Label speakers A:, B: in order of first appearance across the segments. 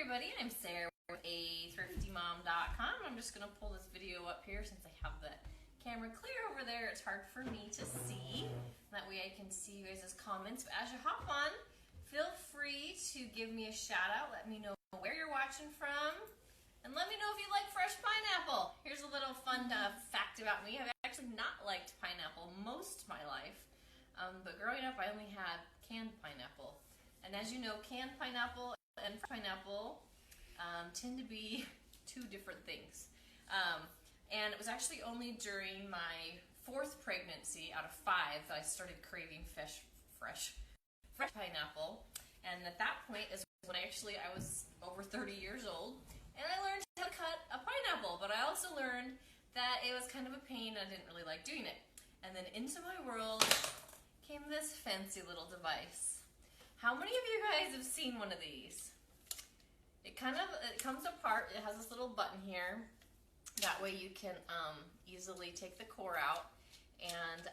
A: everybody, I'm Sarah with athriftymom.com. I'm just going to pull this video up here since I have the camera clear over there. It's hard for me to see. That way I can see you guys' comments. But as you hop on, feel free to give me a shout out. Let me know where you're watching from. And let me know if you like fresh pineapple. Here's a little fun fact about me. I've actually not liked pineapple most of my life. But growing up, I only had canned pineapple. And as you know, canned pineapple and pineapple tend to be two different things. And it was actually only during my 4th pregnancy out of 5 that I started craving fresh pineapple. And at that point is when I was over 30 years old, and I learned how to cut a pineapple. But I also learned that it was kind of a pain. I didn't really like doing it. And then into my world came this fancy little device. How many of you guys have seen one of these? It comes apart. It has this little button here. That way you can easily take the core out. And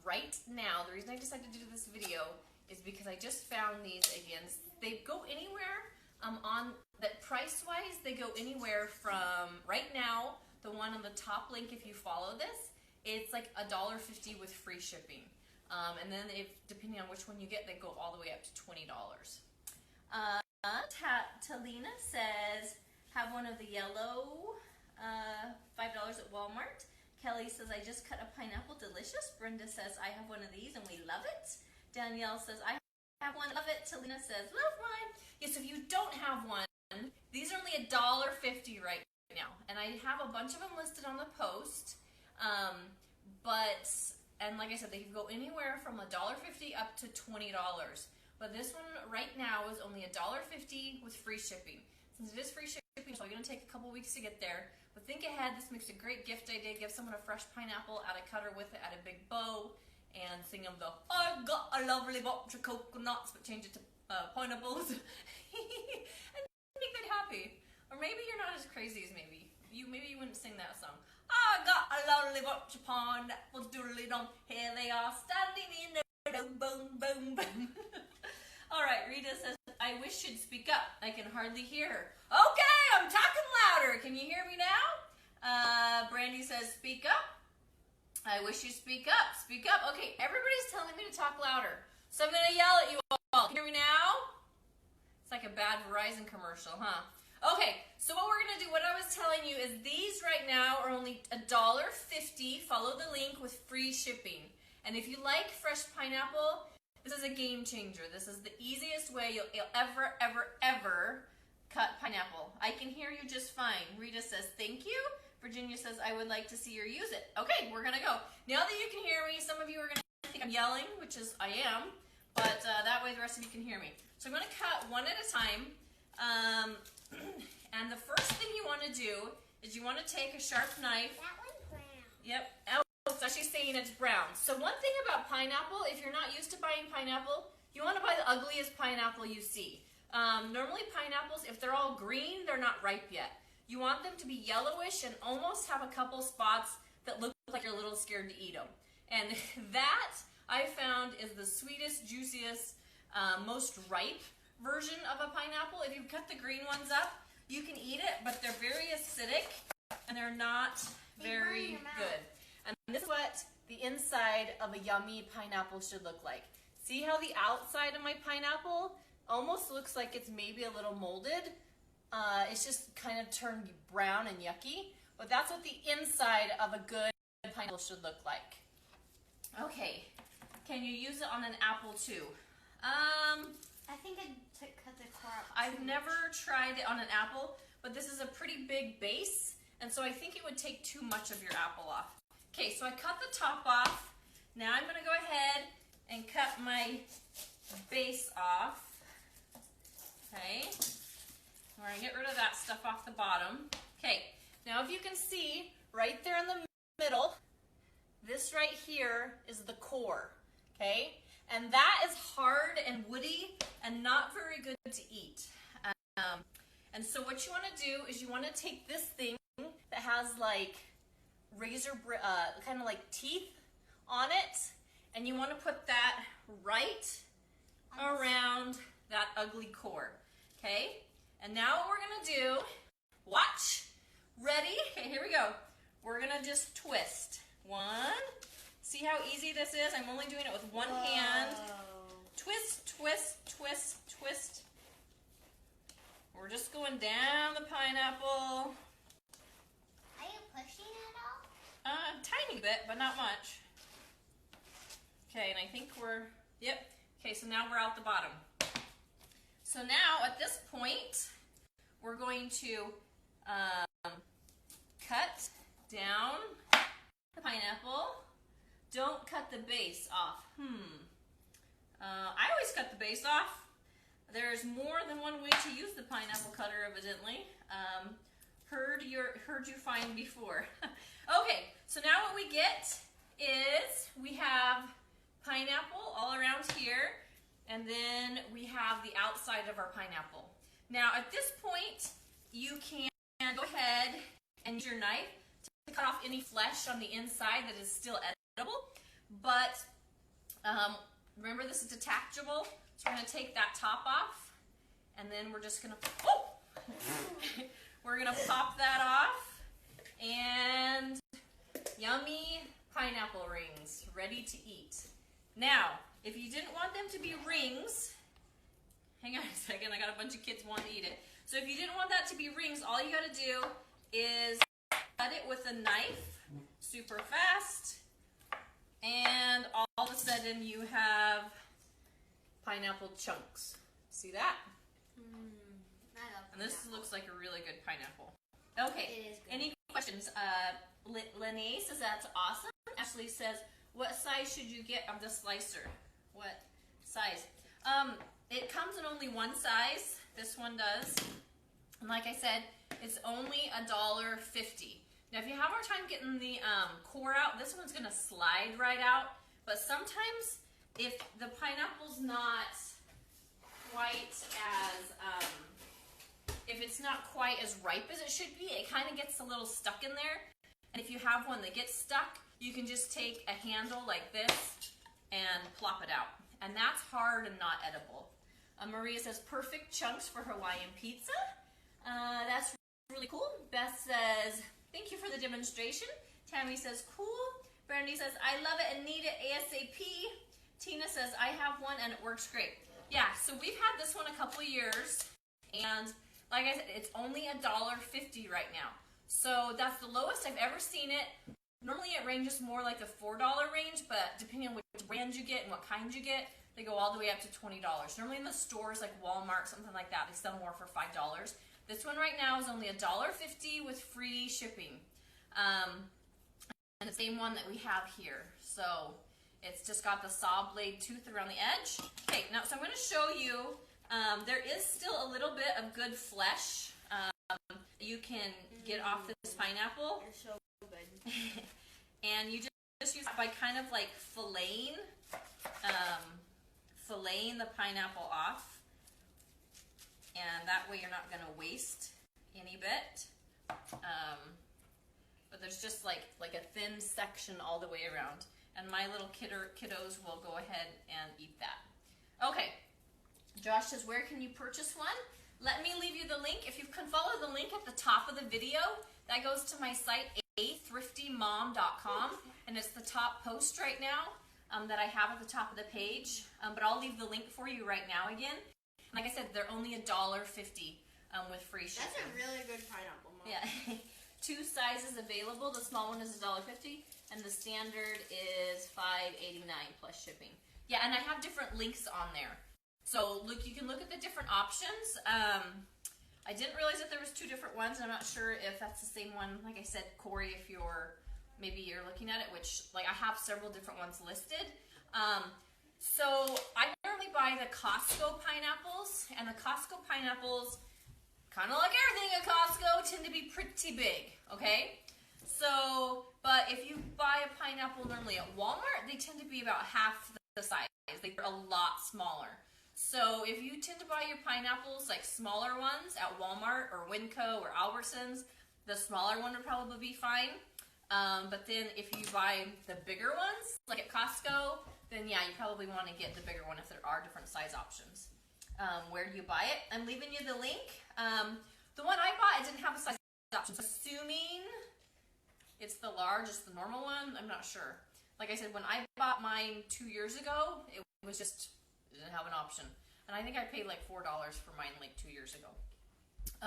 A: right now, the reason I decided to do this video is because I just found these again. They go anywhere price-wise, they go anywhere from, right now, the one on the top link, if you follow this, it's like $1.50 with free shipping. And then depending on which one you get, they go all the way up to $20. Talina says, have one of the yellow, $5 at Walmart. Kelly says, I just cut a pineapple, delicious. Brenda says, I have one of these and we love it. Danielle says, I have one, love it. Talina says, love mine. Yes, if you don't have one, these are only $1.50 right now. And I have a bunch of them listed on the post. And like I said, they can go anywhere from $1.50 up to $20. But this one right now is only $1.50 with free shipping. Since it is free shipping, it's only going to take a couple weeks to get there. But think ahead, this makes a great gift idea. Give someone a fresh pineapple, add a cutter with it, add a big bow, and sing them the I've got a lovely box of coconuts, but change it to pineapples. And make them happy. Or maybe you're not as crazy as maybe you wouldn't sing that song. I got a lovely bunch of pineapples, doodly-dum, here they are, standing in the boom, boom, boom, boom. All right, Rita says, I wish you'd speak up. I can hardly hear her. Okay, I'm talking louder. Can you hear me now? Brandy says, speak up. I wish you'd speak up. Speak up. Okay, everybody's telling me to talk louder. So I'm going to yell at you all. Can you hear me now? It's like a bad Verizon commercial, huh? Okay, so what we're going to do, what I was telling you is these right now are only $1.50. Follow the link with free shipping. And if you like fresh pineapple, this is a game changer. This is the easiest way you'll ever, ever, ever cut pineapple. I can hear you just fine. Rita says, thank you. Virginia says, I would like to see her use it. Okay, we're going to go. Now that you can hear me, some of you are going to think I'm yelling, which is I am. But that way the rest of you can hear me. So I'm going to cut one at a time. And the first thing you want to do is you want to take a sharp knife.
B: That one's brown.
A: Yep. Oh, it's actually saying it's brown. So one thing about pineapple, if you're not used to buying pineapple, you want to buy the ugliest pineapple you see. Normally pineapples, if they're all green, they're not ripe yet. You want them to be yellowish and almost have a couple spots that look like you're a little scared to eat them. And that, I found, is the sweetest, juiciest, most ripe version of a pineapple. If you cut the green ones up, you can eat it, but they're very acidic and they're not very good. And this is what the inside of a yummy pineapple should look like. See how the outside of my pineapple almost looks like it's maybe a little molded? It's just kind of turned brown and yucky, but that's what the inside of a good pineapple should look like. Okay, can you use it on an apple too?
B: I think I cut the core up.
A: I've never tried it on an apple, but this is a pretty big base, and so I think it would take too much of your apple off. Okay, so I cut the top off. Now I'm going to go ahead and cut my base off. Okay, we're going to get rid of that stuff off the bottom. Okay, now if you can see, right there in the middle, this right here is the core, okay? And that is hard and woody and not very good to eat. And so what you want to do is you want to take this thing that has like razor, kind of like teeth on it, and you want to put that right around that ugly core, okay? And now what we're gonna do, watch, ready? Okay, here we go. We're gonna just twist. One, see how easy this is? I'm only doing it with one hand. Twist, twist, twist, twist. We're just going down the pineapple.
B: Are you pushing it all?
A: Tiny bit, but not much. Okay, and I think yep. Okay, so now we're out the bottom. So now, at this point, we're going to cut down the pineapple. Don't cut the base off. I always cut the base off. There's more than one way to use the pineapple cutter, evidently. Heard you find before. Okay, so now what we get is we have pineapple all around here, and then we have the outside of our pineapple. Now, at this point, you can go ahead and use your knife to cut off any flesh on the inside that is still edible, but remember, this is detachable, so we're going to take that top off, and then we're just going to, we're going to pop that off, and yummy pineapple rings ready to eat. Now, if you didn't want them to be rings, hang on a second, I got a bunch of kids wanting to eat it. So if you didn't want that to be rings, all you got to do is cut it with a knife super fast, and all of a sudden you have pineapple chunks. See that? And this looks like a really good pineapple. Okay,
B: It is good.
A: Any questions? Lene says that's awesome. Ashley says, what size should you get of the slicer? What size? It comes in only one size. This one does. And like I said, it's only $1.50. Now, if you have a hard time getting the core out, this one's going to slide right out. But sometimes, if the pineapple's not quite as, if it's not quite as ripe as it should be, it kind of gets a little stuck in there. And if you have one that gets stuck, you can just take a handle like this and plop it out. And that's hard and not edible. Maria says, perfect chunks for Hawaiian pizza. That's really cool. Beth says, thank you for the demonstration. Tammy says, cool. Brandy says, I love it and need it ASAP. Tina says, I have one and it works great. Yeah, so we've had this one a couple years. And like I said, it's only $1.50 right now. So that's the lowest I've ever seen it. Normally it ranges more like the $4 range, but depending on which brand you get and what kind you get, they go all the way up to $20. Normally in the stores like Walmart, something like that, they sell more for $5. This one right now is only $1.50 with free shipping. And the same one that we have here. So it's just got the saw blade tooth around the edge. Okay, now so I'm going to show you, there is still a little bit of good flesh you can get off this pineapple.
B: You're so good.
A: And you just use it by kind of like filleting the pineapple off. And that way you're not going to waste any bit. But there's just like a thin section all the way around. And my little kiddos will go ahead and eat that. Okay. Josh says, where can you purchase one? Let me leave you the link. If you can follow the link at the top of the video, that goes to my site, athriftymom.com. And it's the top post right now that I have at the top of the page. But I'll leave the link for you right now again. Like I said, they're only $1.50 with free shipping.
B: That's a really good pineapple, Mom.
A: Yeah. 2 sizes available. The small one is $1.50, and the standard is $5.89 plus shipping. Yeah, and I have different links on there. So look, you can look at the different options. I didn't realize that there was 2 different ones. I'm not sure if that's the same one. Like I said, Corey, if maybe you're looking at it, which like I have several different ones listed. So I normally buy the Costco pineapples, and the Costco pineapples, kind of like everything at Costco, tend to be pretty big, okay? So, but if you buy a pineapple normally at Walmart, they tend to be about half the size. They're a lot smaller. So if you tend to buy your pineapples, like smaller ones at Walmart or Winco or Albertsons, the smaller one would probably be fine. But then if you buy the bigger ones, like at Costco, then yeah, you probably want to get the bigger one if there are different size options. Where do you buy it? I'm leaving you the link The one I bought, it didn't have a size option. So assuming it's the large, it's the normal one, I'm not sure. Like I said, when I bought mine 2 years ago, it was just, it didn't have an option. And I think I paid like $4 for mine like 2 years ago.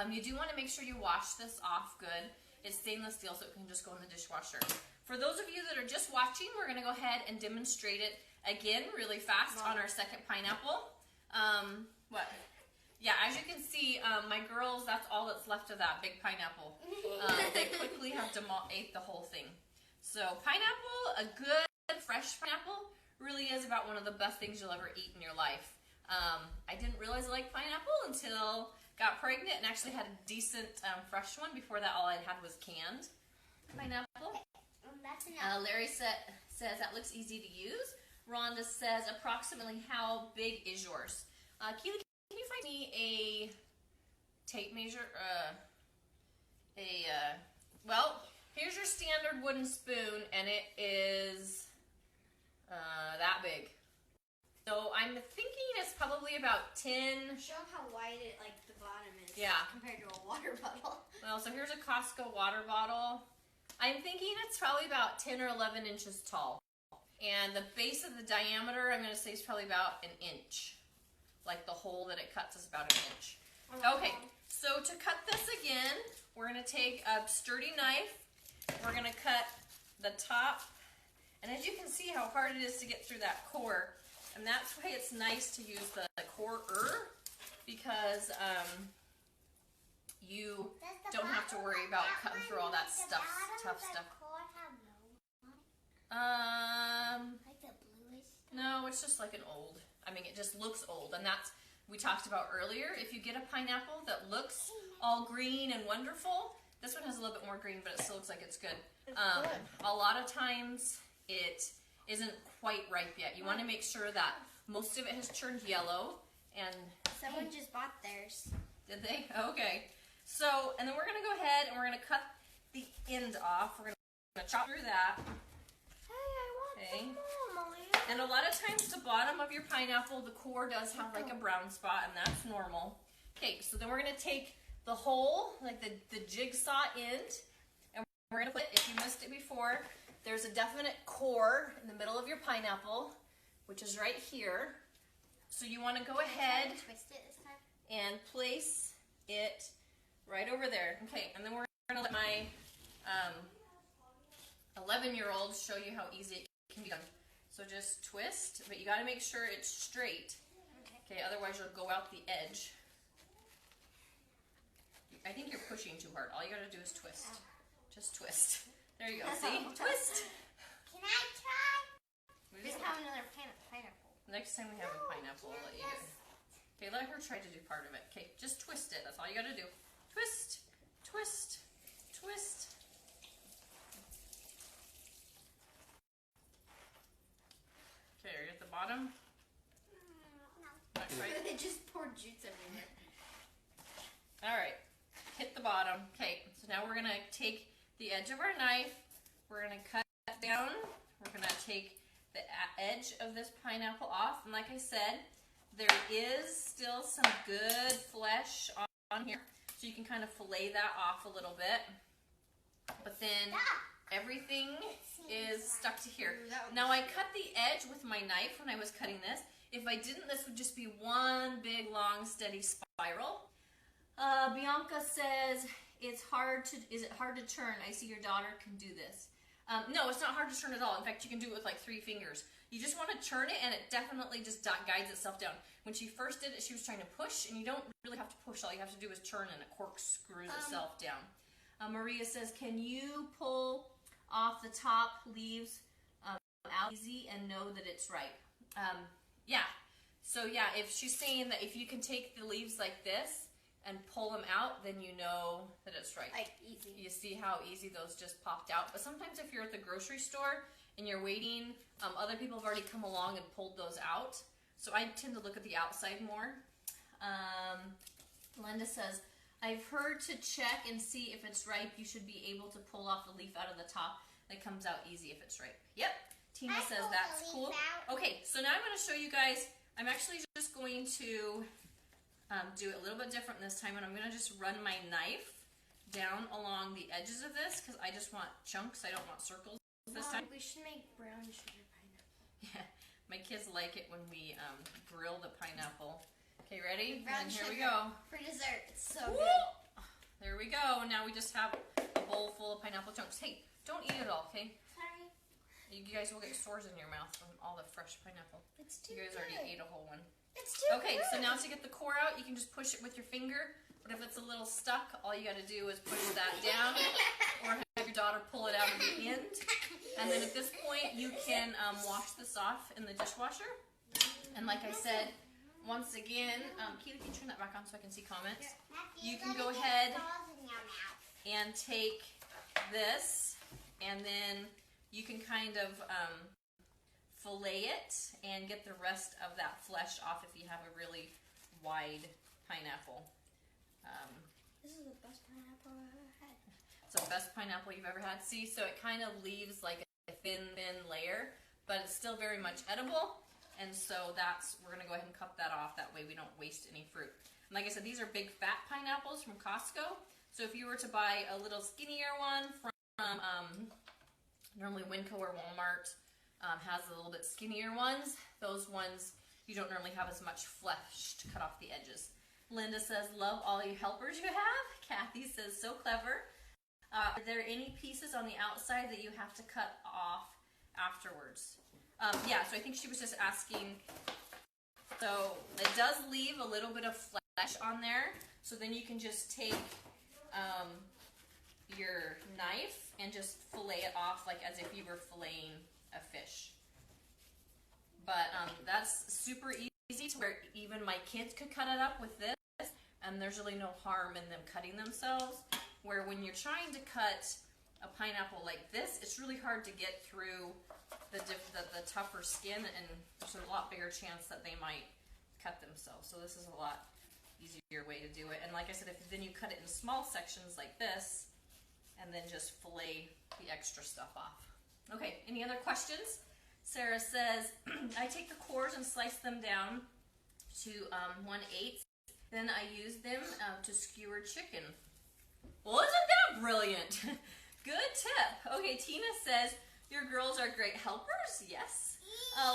A: You do want to make sure you wash this off good. It's stainless steel, so it can just go in the dishwasher. For those of you that are just watching, we're going to go ahead and demonstrate it again really fast on our second pineapple. What? Yeah, as you can see, my girls, that's all that's left of that big pineapple. They quickly have ate the whole thing. So pineapple, a good fresh pineapple, really is about one of the best things you'll ever eat in your life. I didn't realize I liked pineapple until got pregnant and actually had a decent fresh one. Before that, all I had was canned pineapple.
B: That's enough.
A: Larry says that looks easy to use. Rhonda says approximately how big is yours? Keely, can you find me a tape measure? Well, here's your standard wooden spoon, and it is that big. So I'm thinking it's probably about 10.
B: Show them how wide it, like the bottom is.
A: Yeah.
B: Compared to a water bottle.
A: Well, so here's a Costco water bottle. I'm thinking it's probably about 10 or 11 inches tall. And the base of the diameter, I'm going to say, is probably about an inch. Like the hole that it cuts is about an inch. Okay, so to cut this again, we're going to take a sturdy knife. We're going to cut the top. And as you can see how hard it is to get through that core. And that's why it's nice to use the core-er, because you don't have to worry about cutting through all that tough stuff.
B: Like the bluish stuff?
A: No, it's just like an old. I mean, it just looks old, and that's we talked about earlier. If you get a pineapple that looks all green and wonderful, this one has a little bit more green, but it still looks like it's good. A lot of times it isn't quite ripe yet. You want to make sure that most of it has turned yellow. And
B: someone just bought theirs.
A: Did they? Okay. So, and then we're going to go ahead and we're going to cut the end off. We're going to chop through that.
B: Hey, I want some more, Malia.
A: And a lot of times the bottom of your pineapple, the core does have like a brown spot, and that's normal. Okay, so then we're going to take the hole, like the jigsaw end, and we're going to put, if you missed it before, there's a definite core in the middle of your pineapple, which is right here. So you want to go ahead
B: Twist it this time.
A: and place it right over there. Okay, and then we're going to let my 11-year-old show you how easy it can be done. So just twist, but you got to make sure it's straight. Okay, otherwise you'll go out the edge. I think you're pushing too hard. All you got to do is twist. Just twist. There you go. See? Twist.
B: Can I try? We just have another pineapple.
A: Next time we have a pineapple, I'll let you do it. Okay, let her try to do part of it. Okay, just twist it. That's all you got to do. Twist, twist, twist. Okay, are you at the bottom?
B: No.
A: Not quite.
B: They just poured juice everywhere.
A: All right, hit the bottom. Okay, so now we're gonna take the edge of our knife. We're gonna cut down. We're gonna take the edge of this pineapple off. And like I said, there is still some good flesh on here. So you can kind of fillet that off a little bit. But then everything is stuck to here. Now I cut the edge with my knife when I was cutting this. If I didn't, this would just be one big, long, steady spiral. Bianca says, is it hard to turn? I see your daughter can do this. No, it's not hard to turn at all. In fact, you can do it with like 3 fingers. You just want to turn it, and it definitely just guides itself down. When she first did it, she was trying to push, and you don't really have to push. All you have to do is turn, and it corkscrews itself down. Maria says, can you pull off the top leaves out easy and know that it's ripe? Yeah. So yeah, if she's saying that if you can take the leaves like this and pull them out, then you know that it's right.
B: Like easy.
A: You see how easy those just popped out. But sometimes if you're at the grocery store and you're waiting, other people have already come along and pulled those out. So I tend to look at the outside more. Linda says, I've heard to check and see if it's ripe. You should be able to pull off the leaf out of the top. That comes out easy if it's ripe. Yep. Tina says that's cool. Okay, so now I'm going to show you guys. I'm actually just going to do it a little bit different this time, and I'm going to just run my knife down along the edges of this because I just want chunks. I don't want circles this time.
B: We should make brown sugar pineapple.
A: Yeah, my kids like it when we grill the pineapple. Okay, ready?
B: Brown
A: and here we
B: sugar
A: go.
B: For dessert. It's so
A: Woo!
B: good.
A: There we go. Now we just have a bowl full of pineapple chunks. Hey, don't eat it all, okay?
B: Sorry.
A: You guys will get sores in your mouth from all the fresh pineapple.
B: It's too
A: You guys
B: good.
A: already ate a whole one.
B: It's too
A: Okay,
B: good.
A: so now to get the core out, you can just push it with your finger. But if it's a little stuck, all you got to do is push that down, or have your daughter pull it out of the end. And then at this point, you can wash this off in the dishwasher. And like I said, once again, Keely, can you turn that back on so I can see comments? You can go ahead and take this, and then you can kind of fillet it and get the rest of that flesh off if you have a really wide pineapple.
B: This is the best pineapple I've ever had.
A: It's the best pineapple you've ever had. See, so it kind of leaves like a thin layer, but it's still very much edible. And so we're going to go ahead and cut that off. That way we don't waste any fruit. And like I said, these are big fat pineapples from Costco. So if you were to buy a little skinnier one from normally Winco or Walmart has a little bit skinnier ones. Those ones, you don't normally have as much flesh to cut off the edges. Linda says, love all you helpers you have. Kathy says, so clever. Are there any pieces on the outside that you have to cut off afterwards? Yeah, so I think she was just asking. So it does leave a little bit of flesh on there. So then you can just take your knife and just fillet it off like as if you were filleting a fish. But that's super easy to where even my kids could cut it up with this. And there's really no harm in them cutting themselves. Where when you're trying to cut a pineapple like this, it's really hard to get through the tougher skin, and there's a lot bigger chance that they might cut themselves. So this is a lot easier way to do it. And like I said, if then you cut it in small sections like this, and then just fillet the extra stuff off. Okay, any other questions? Sarah says, I take the cores and slice them down to 1/8. Then I use them to skewer chicken. Well, isn't that brilliant? Good tip. Okay, Tina says, your girls are great helpers. Yes.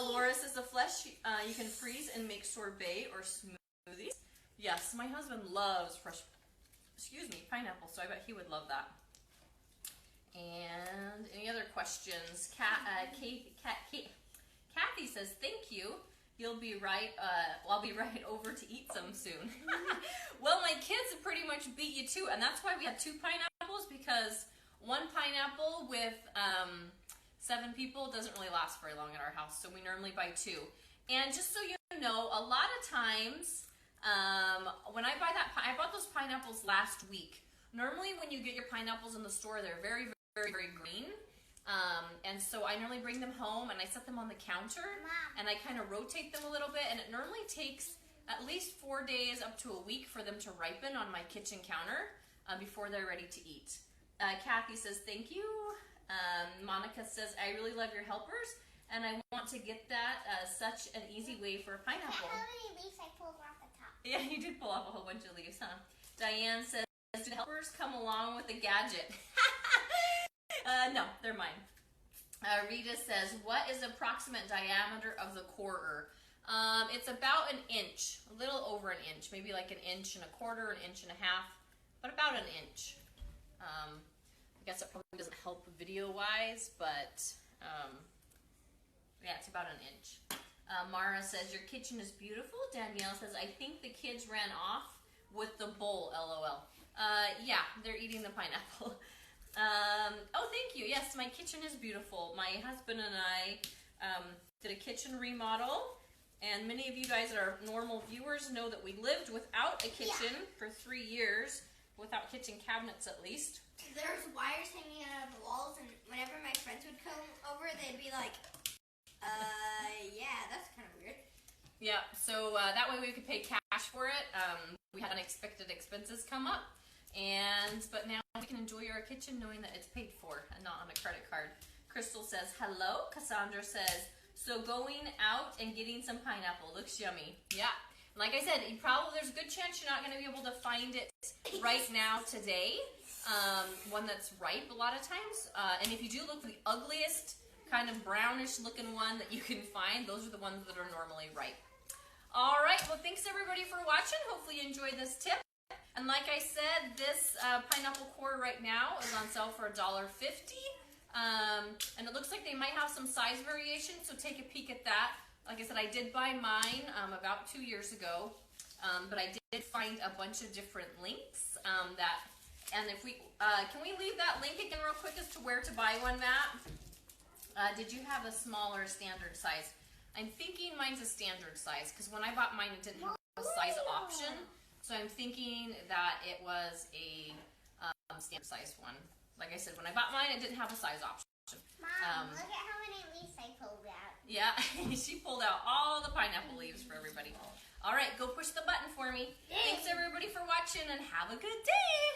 A: Laura says, the flesh you can freeze and make sorbet or smoothies. Yes, my husband loves fresh, pineapple, so I bet he would love that. And any other questions? Kathy says, thank you. You'll be right, I'll be right over to eat some soon. Well, my kids have pretty much beat you too, and that's why we have 2 pineapples, because 1 pineapple with 7 people doesn't really last very long at our house, so we normally buy 2. And just so you know, a lot of times, when I buy I bought those pineapples last week. Normally when you get your pineapples in the store, they're very, very, very green. And so I normally bring them home and I set them on the counter, and I kind of rotate them a little bit, and it normally takes at least 4 days up to a week for them to ripen on my kitchen counter before they're ready to eat. Kathy says, thank you. Monica says, I really love your helpers, and I want to get that such an easy way for a pineapple.
B: How many leaves I pulled off the top?
A: Yeah, you did pull off a whole bunch of leaves, huh? Diane says, do the helpers come along with the gadget? No, they're mine. Rita says, what is the approximate diameter of the quarter? It's about 1 inch, a little over 1 inch, maybe like 1.25 inches, 1.5 inches, but about 1 inch. I guess it probably doesn't help video-wise, but yeah, it's about 1 inch. Mara says, your kitchen is beautiful. Danielle says, I think the kids ran off with the bowl, LOL. Yeah, they're eating the pineapple. Oh, thank you. Yes, my kitchen is beautiful. My husband and I did a kitchen remodel, and many of you guys that are normal viewers know that we lived without a kitchen for 3 years, without kitchen cabinets at least.
B: There's wires hanging out of the walls, and whenever my friends would come over, they'd be like, yeah, that's kind of weird.
A: Yeah, so that way we could pay cash for it. We had unexpected expenses come up, but now we can enjoy our kitchen knowing that it's paid for and not on a credit card. Crystal says, hello. Cassandra says, so going out and getting some pineapple looks yummy. Yeah, Like I said, there's a good chance you're not going to be able to find it right now today. One that's ripe a lot of times. And if you do look for the ugliest, kind of brownish looking one that you can find, those are the ones that are normally ripe. All right, well, thanks everybody for watching. Hopefully you enjoyed this tip. And like I said, this pineapple core right now is on sale for $1.50. And it looks like they might have some size variation, so take a peek at that. Like I said, I did buy mine about 2 years ago, but I did find a bunch of different links and if we, can we leave that link again real quick as to where to buy one, Matt? Did you have a smaller standard size? I'm thinking mine's a standard size, because when I bought mine, it didn't have a size option. So I'm thinking that it was a standard size one. Like I said, when I bought mine, it didn't have a size option.
B: Mom, look at how many leaves I pulled out.
A: Yeah, she pulled out all the pineapple leaves for everybody. All right, go push the button for me. Thanks everybody for watching, and have a good day.